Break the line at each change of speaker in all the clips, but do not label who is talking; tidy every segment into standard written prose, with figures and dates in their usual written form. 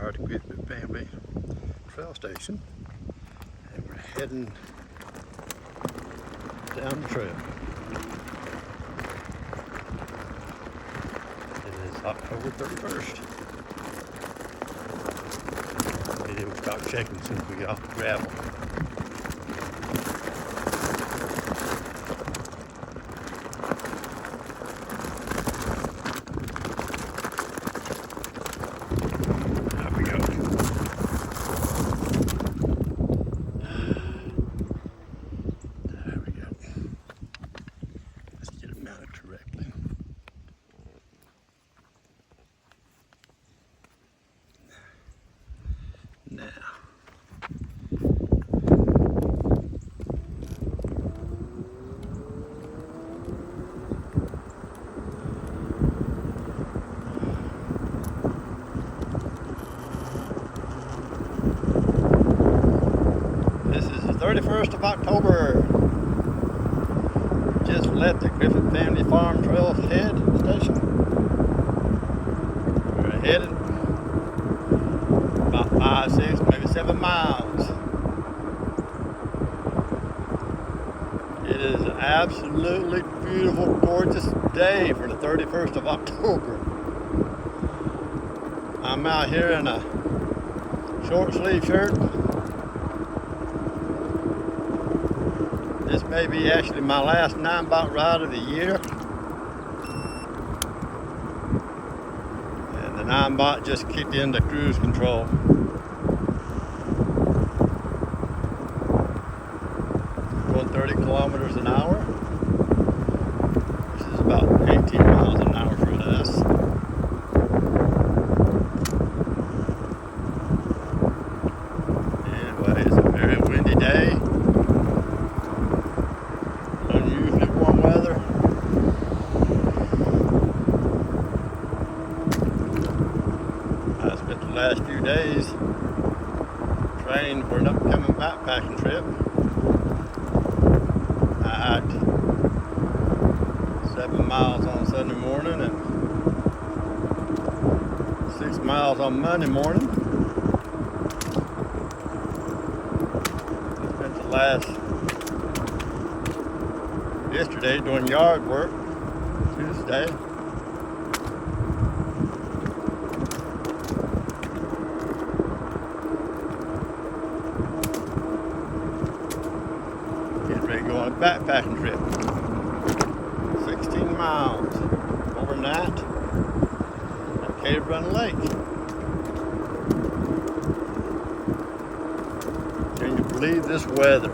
are at the Griffith Family Trail Station, and we're heading down the trail. It is October 31st. It will stop shaking as soon as we get off the gravel. Now, this is the 31st of October. Just left the Griffith Family Farm Trailhead station. We're headed about 5, 6, maybe 7 miles. It is an absolutely beautiful, gorgeous day for the 31st of October. I'm out here in a short sleeve shirt. This may be actually my last Ninebot ride of the year. And the Ninebot just kicked into cruise control. Going 30 kilometers an hour, which is about 18 miles an hour for us. Anyway, it's a very windy day. Unusually warm weather. I spent the last few days training for an upcoming backpacking trip. I hiked 7 miles on Sunday morning and 6 miles on Monday morning. I spent the last yesterday doing yard work, Tuesday. Getting ready to go on a backpacking trip. 16 miles overnight at Cave Run Lake. Can you believe this weather?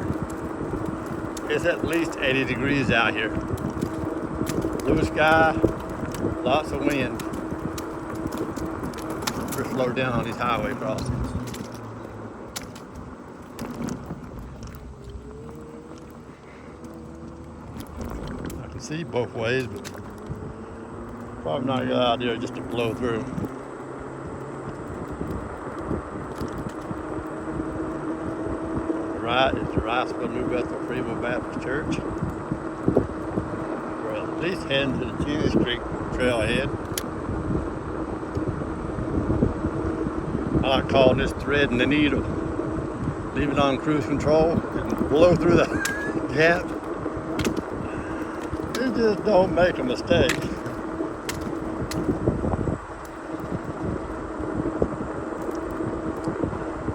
It's at least 80 degrees out here. Blue sky, lots of wind. We're slowed down on these highway crossings. I can see both ways, but probably not a good idea just to blow through. Right is the Riceville New Bethel Free Will Baptist Church. We're at least heading to the Jesus Creek Trailhead. I like calling this threading the needle. Leave it on cruise control and blow through the gap. You just don't make a mistake.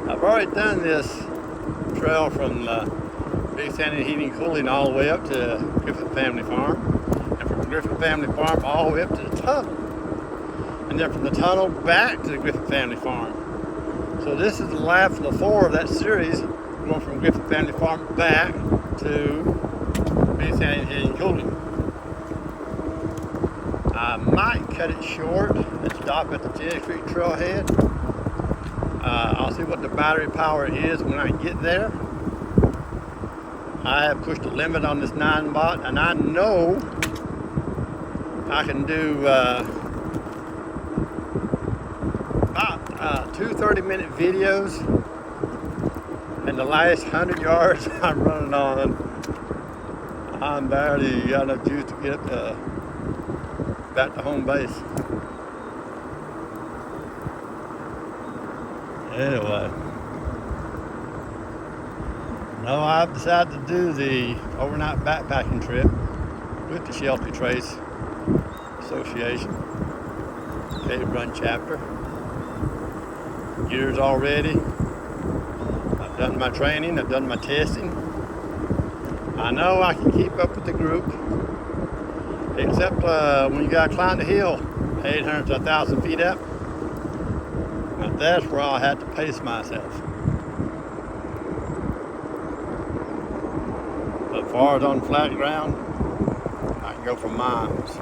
I've already done this trail from Big Sandy Heating and Cooling all the way up to Griffith Family Farm, and from Griffith Family Farm all the way up to the tunnel, and then from the tunnel back to the Griffith Family Farm. So this is the last of the 4 of that series, going from Griffith Family Farm back to Big Sandy Heating and Cooling. I might cut it short and stop at the Jesus Creek Trailhead. I'll see what the battery power is when I get there. I have pushed the limit on this Ninebot, and I know I can do about 2 30-minute videos, and the last 100 yards I'm running on, I'm barely got enough juice to get back to home base. Anyway, no, I've decided to do the overnight backpacking trip with the Shelter Trace Association Cave Run chapter. Gear's all ready. I've done my training, I've done my testing. I know I can keep up with the group, except when you gotta climb the hill 800 to 1,000 feet up. Now that's where I'll have to pace myself. But as far as on flat ground, I can go for miles.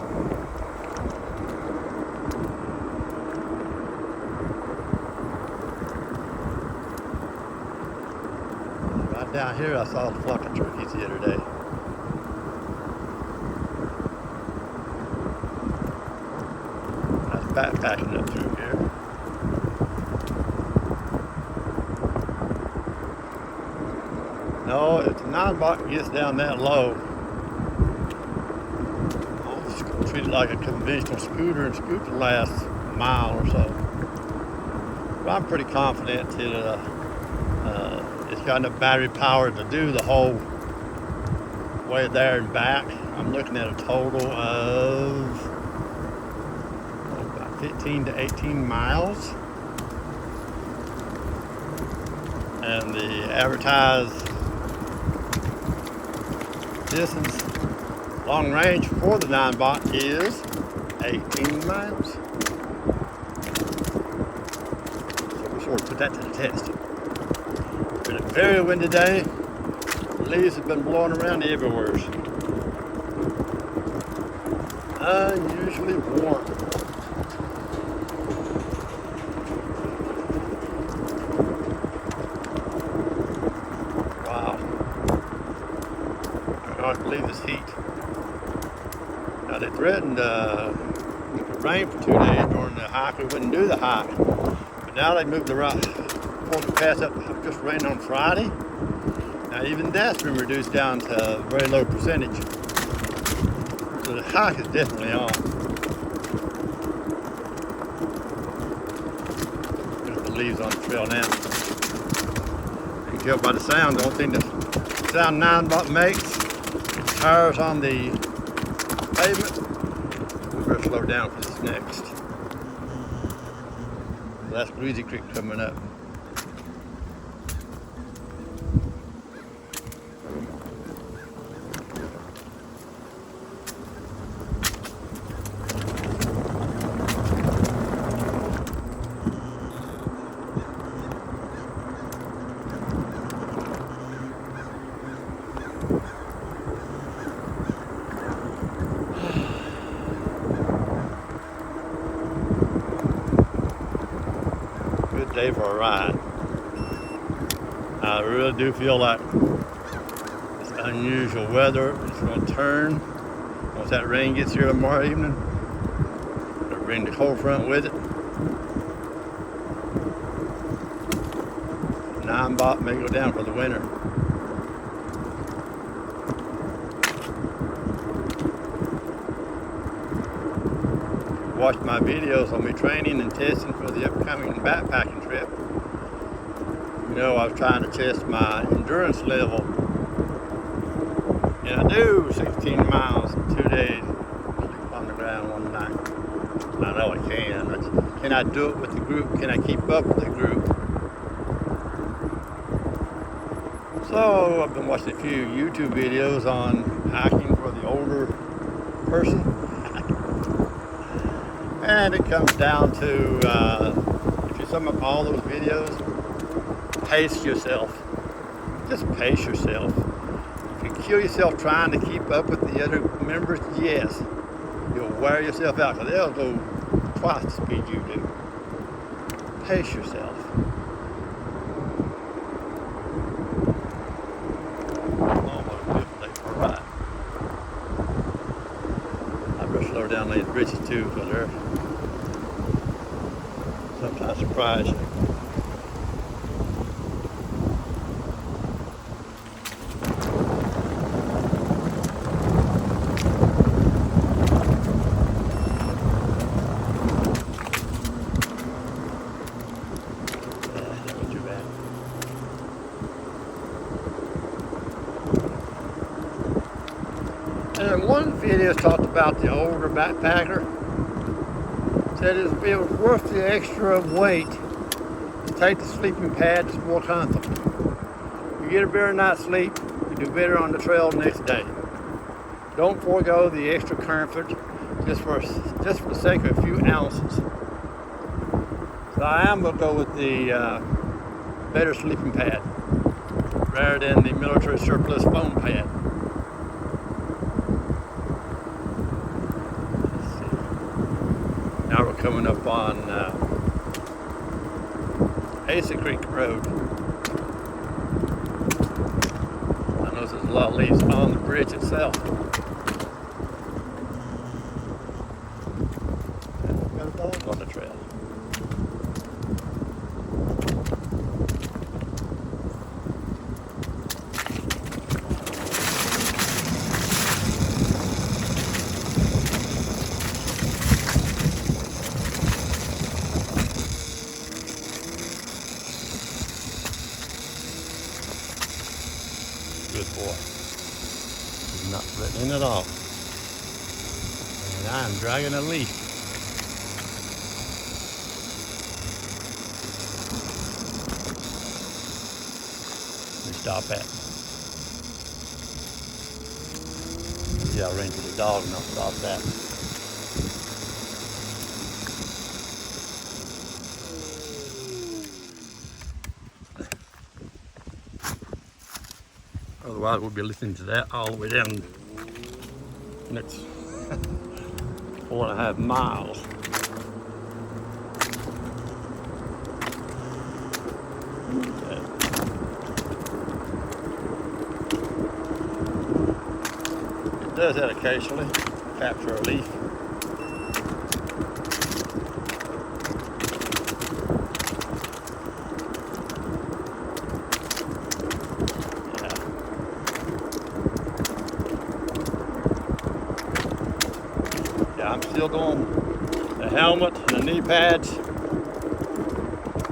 Right down here, I saw a flock of turkeys the other day. I was backpacking up through here. No, if the Ninebot gets down that low, I'll just treat it like a conventional scooter and scoot the last mile or so. But I'm pretty confident that it's got enough battery power to do the whole way there and back. I'm looking at a total of about 15 to 18 miles. And the advertised distance long range for the Ninebot is 18 miles. So we'll sort of put that to the test. It's been a very windy day. The leaves have been blowing around everywhere. Unusually warm. I can't believe this heat. Now they threatened rain for 2 days during the hike. We wouldn't do the hike. But now they moved the forecast up just rain on Friday. Now even that's been reduced down to a very low percentage. So the hike is definitely on. There's the leaves on the trail now. You can tell by the sound. The only thing the sound Ninebot makes, tires on the pavement. We better slow down for this next. So that's Greasy Creek coming up. Day for a ride. I really do feel like it's unusual weather. It's going to turn once that rain gets here tomorrow evening. It'll bring the cold front with it. Ninebot may go down for the winter. Watch my videos on me training and testing for the upcoming backpacking trip. You know, I was trying to test my endurance level. And I do 16 miles in 2 days. Sleep on the ground one night. I know I can. But can I do it with the group? Can I keep up with the group? So I've been watching a few YouTube videos on hiking for the older person. And it comes down to, if you sum up all those videos, pace yourself. Just pace yourself. If you kill yourself trying to keep up with the other members, yes, you'll wear yourself out because they'll go twice the speed you do. Pace yourself. Almost different day for a ride. I better slow down these bridges too because they're sometimes surprise you. in one video talked about the older backpacker. Said it was worth the extra weight to take the sleeping pad. It's more comfortable. You get a better night's sleep, you do better on the trail the next day. Don't forego the extra comfort just for the sake of a few ounces. So I am going to go with the better sleeping pad rather than the military surplus foam pad. Let's see. Now we're coming up on Asa Creek Road. I notice there's a lot of leaves on the bridge itself. Got a dog on the trail. Good boy. He's not threatening at all. And I'm dragging a leaf. We stop at. Yeah, I ran to the dog and I'll stop that. Otherwise, we'll be listening to that all the way down the next 4.5 miles. Okay. It does that occasionally, capture a leaf. I'm still going the helmet and the knee pads.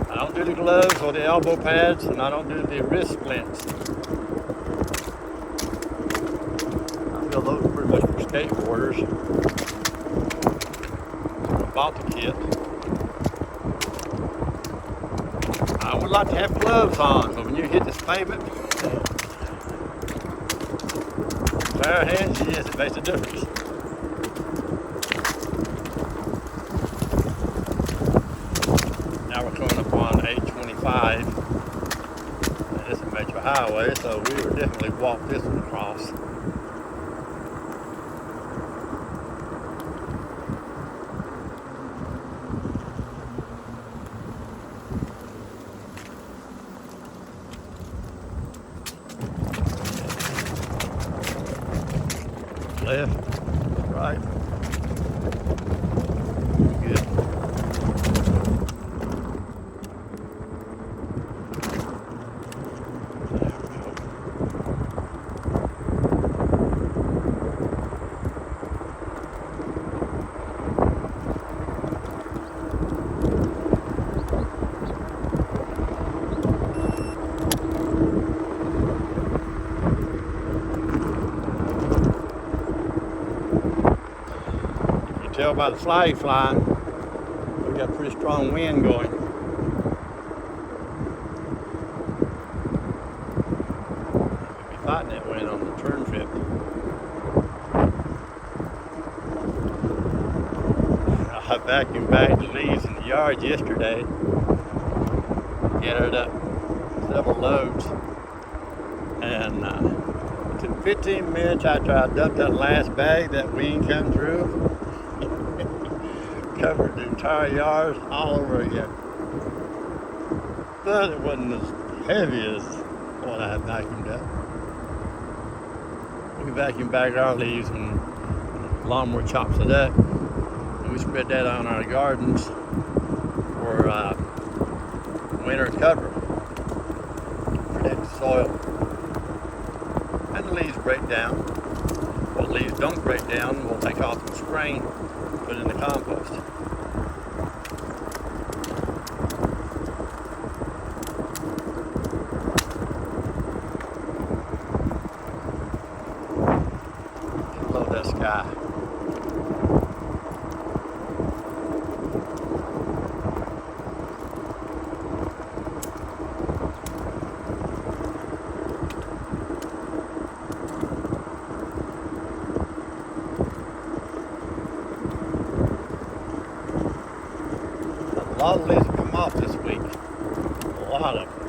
I don't do the gloves or the elbow pads, and I don't do the wrist splints. I feel those are pretty much for skateboarders. I bought the kit. I would like to have gloves on, but when you hit this pavement, bare hands, yes, it makes a difference. Now we're coming up on 825. It's a major highway, so we would definitely walk this one across. Left, right. Good. Tell by the flag flying, we got pretty strong wind going. We'll be fighting that wind on the turn trip. I vacuumed back the leaves in the yard yesterday, gathered up several loads, and it took 15 minutes after I dumped that last bag, that wind come through. Covered the entire yard all over again. But it wasn't as heavy as what I had vacuumed up. We vacuumed back our leaves and the lawnmower chops it up. And we spread that on our gardens for winter cover. Protect the soil. And the leaves break down. What leaves don't break down, we'll take off in the spring, put in the compost. Load that sky. A lot of leaves have come off this week. A lot of them.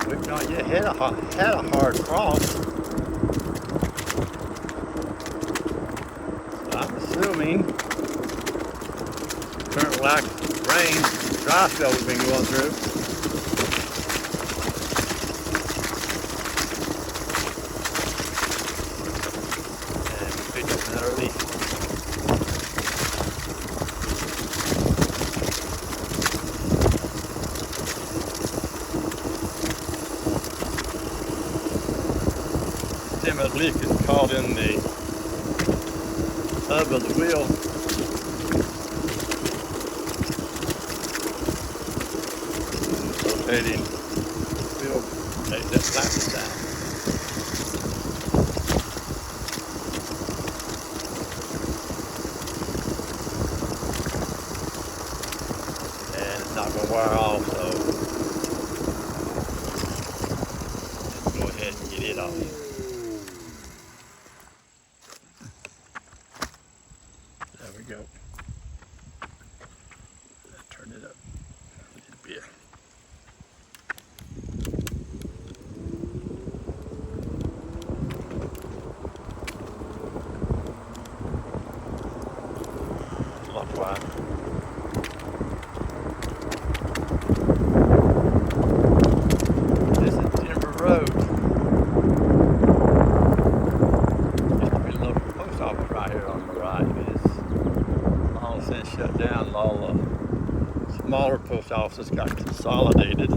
We've not yet had a hard frost. So I'm assuming current lack of rain, dry spell we've been going through. That leak is caught in the hub of the wheel. Rotating wheel takes that plastic down. And it's not going to wear off, so let's go ahead and get it off. There we go. Turn it up a little bit. Clockwise. This is Denver Road. Used to be a local post office right here on the right. It's since shut down. All the smaller post offices got consolidated.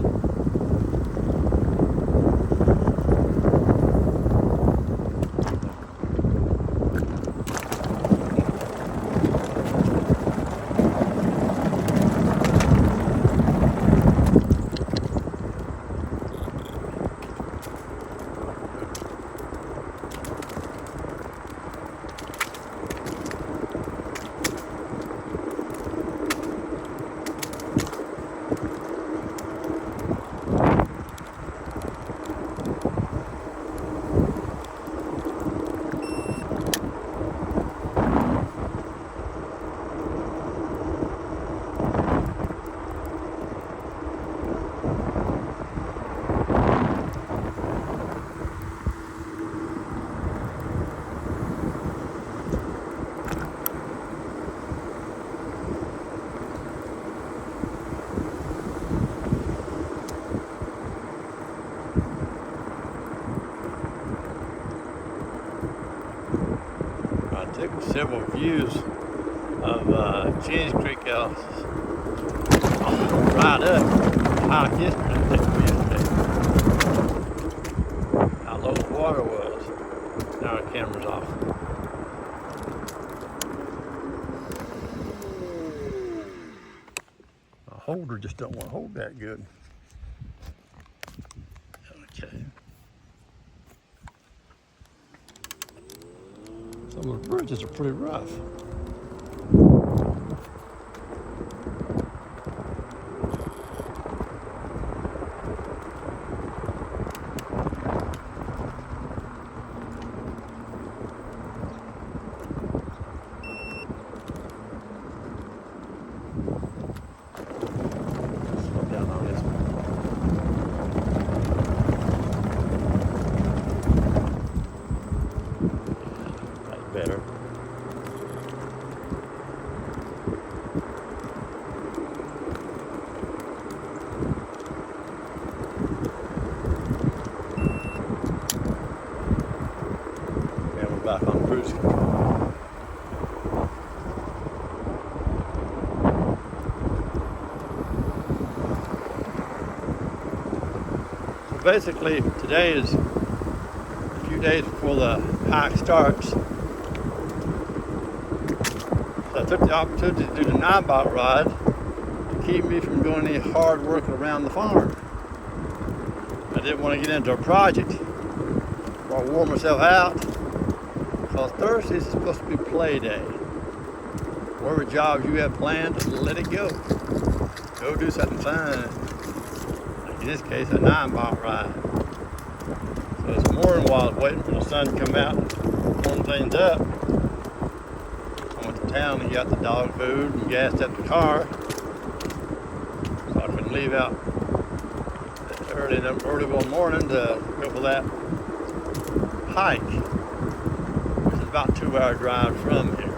I took several views of Jenny's Creek right up high yesterday. How low the water was. Now the camera's off. My holder just don't want to hold that good. Okay. Some of the bridges are pretty rough. Slow down on this one. Better. And we're back on cruise control. So basically, today is a few days before the hike starts. So I took the opportunity to do the Ninebot ride to keep me from doing any hard work around the farm. didn't want to get into a project or warm myself out, because Thursdays is supposed to be play day. Whatever jobs you have planned, let it go. Go do something fun. Like in this case, a Ninebot ride. So this morning, while I was waiting for the sun to come out and warm things up, I went to town and got the dog food and gassed up the car, so I could leave out early one morning to go for that hike, which is about a 2-hour drive from here.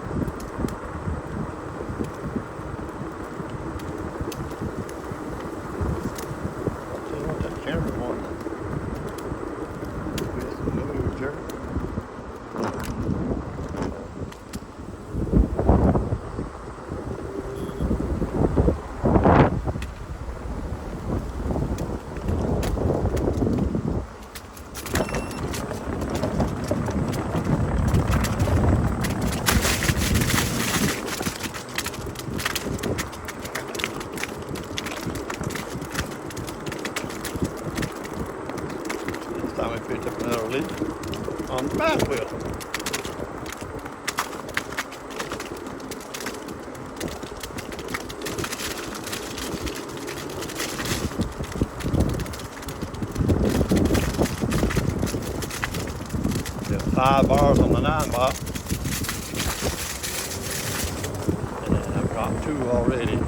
I'll tell you what, that camera wants to move, jerk. Time we picked up another leaf on the back wheel. Got 5 bars on the Ninebot, and I've dropped 2 already.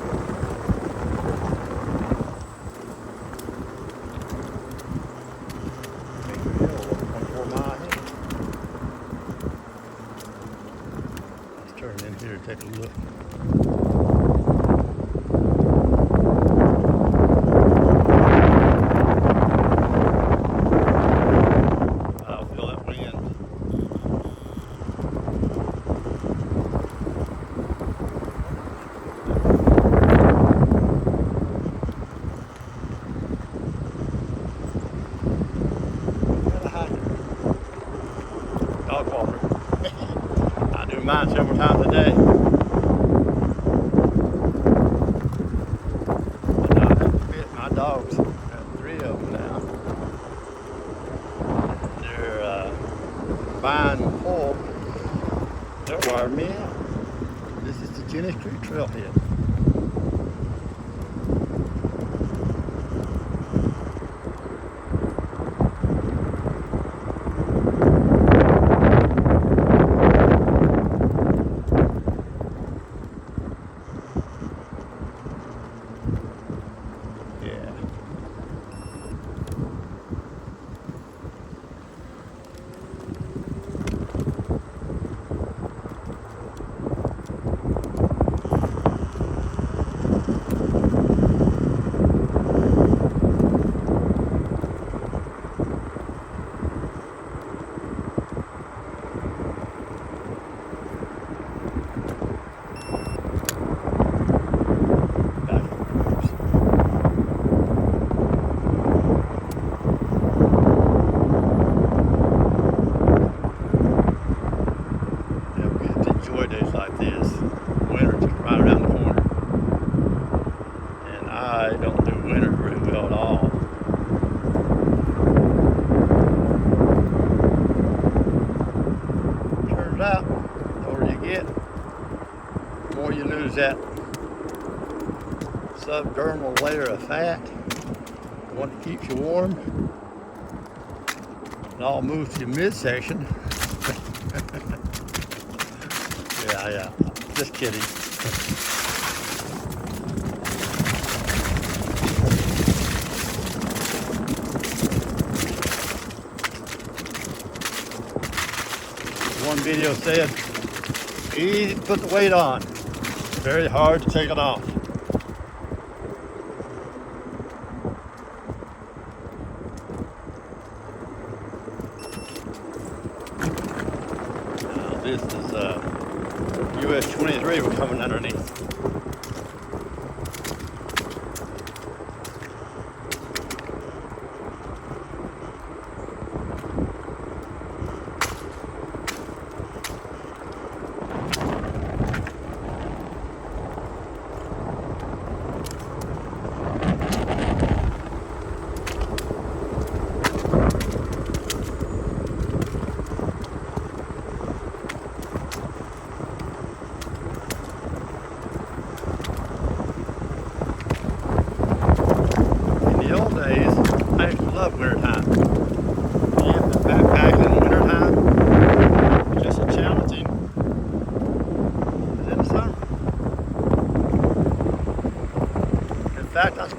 Turn in here and take a look. I'll feel that wind. Dog walker. I do mine several times a day. But I have to fit my dogs. I've got 3 of them now. They're fine and full. They're wired me out. This is the Jenny Street Trailhead. Days like this, winter's right around the corner, and I don't do winter very well at all. Turns out, the older you get, the more you lose that subdermal layer of fat, the one that keeps you warm. It all moves to your midsection. Yeah, just kidding. One video said, easy to put the weight on, very hard to take it off. Now this is US 23 we're coming underneath.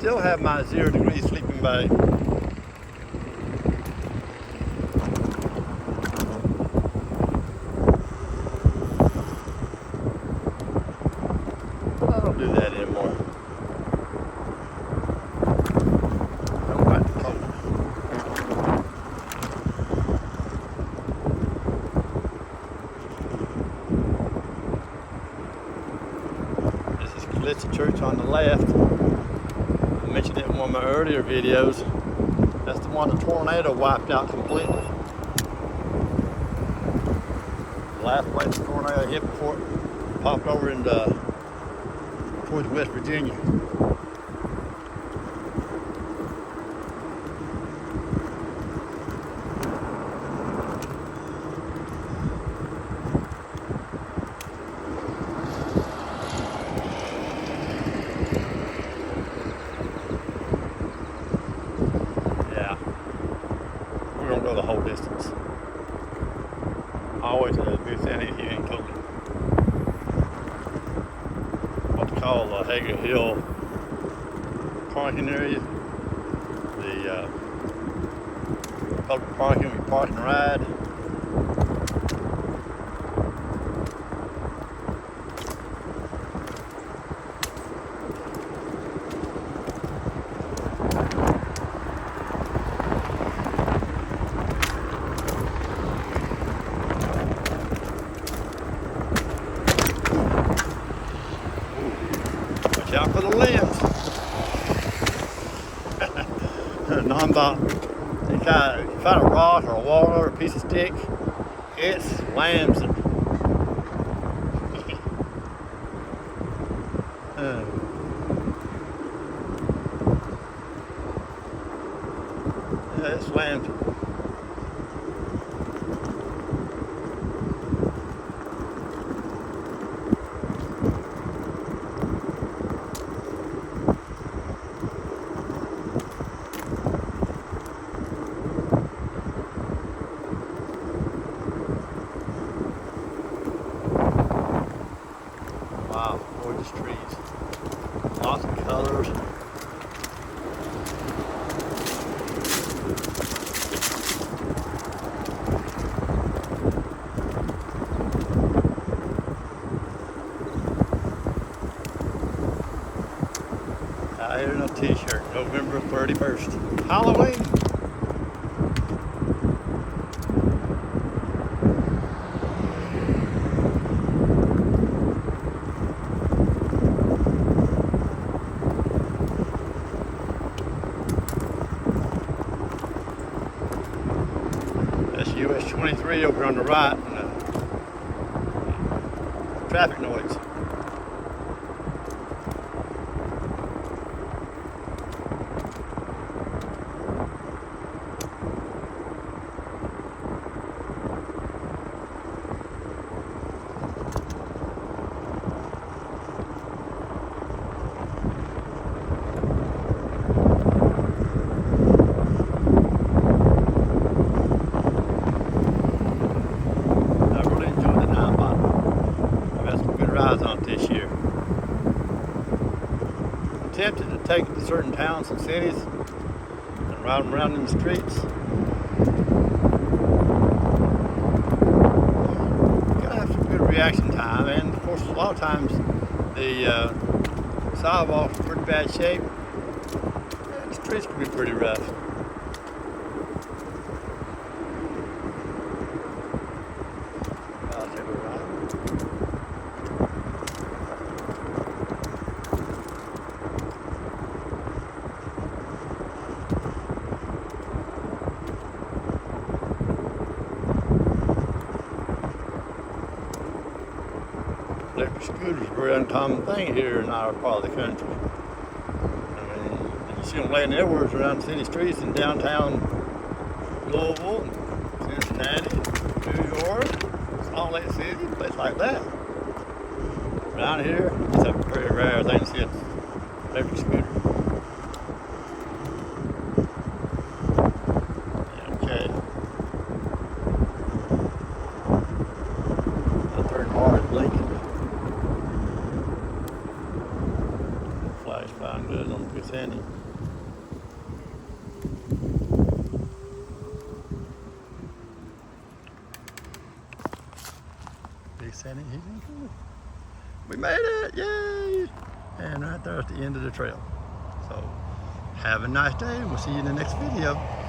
still have my 0-degree sleeping bag. I don't do that anymore. I don't like the cold. This is Calista Church on the left. I mentioned it in one of my earlier videos. That's the one the tornado wiped out completely. The last place the tornado hit before it popped over into towards West Virginia. Yeah, we're gonna go the whole distance. Always a Griffith Family Heating Cooling. What they call the Hager Hill parking area. The public parking, we park and ride. Watch out for the limbs. Ninebot. You find a rock or a wall or a piece of stick, it slams it. Yeah, it slams it. Wow, gorgeous trees. Lots of colors. Out here in a t-shirt, November 31st. Halloween. That's US 23 over on the right, and traffic noise. On it this year. I'm tempted to take it to certain towns and cities and ride them around in the streets. You gotta have some good reaction time, and of course a lot of times the sidewalks are in pretty bad shape. The streets can be pretty rough. Electric scooters are a very uncommon thing here in our part of the country. I mean, you see them laying everywhere around city streets in downtown Louisville, Cincinnati, New York, Salt Lake City, places like that. Around here, it's a very rare thing to see an electric scooter. Okay. The third car is blinking. Flash fine good on this Sandy. Big Sandy Heating Cooling. We made it, yay! And right there at the end of the trail. So have a nice day, and we'll see you in the next video.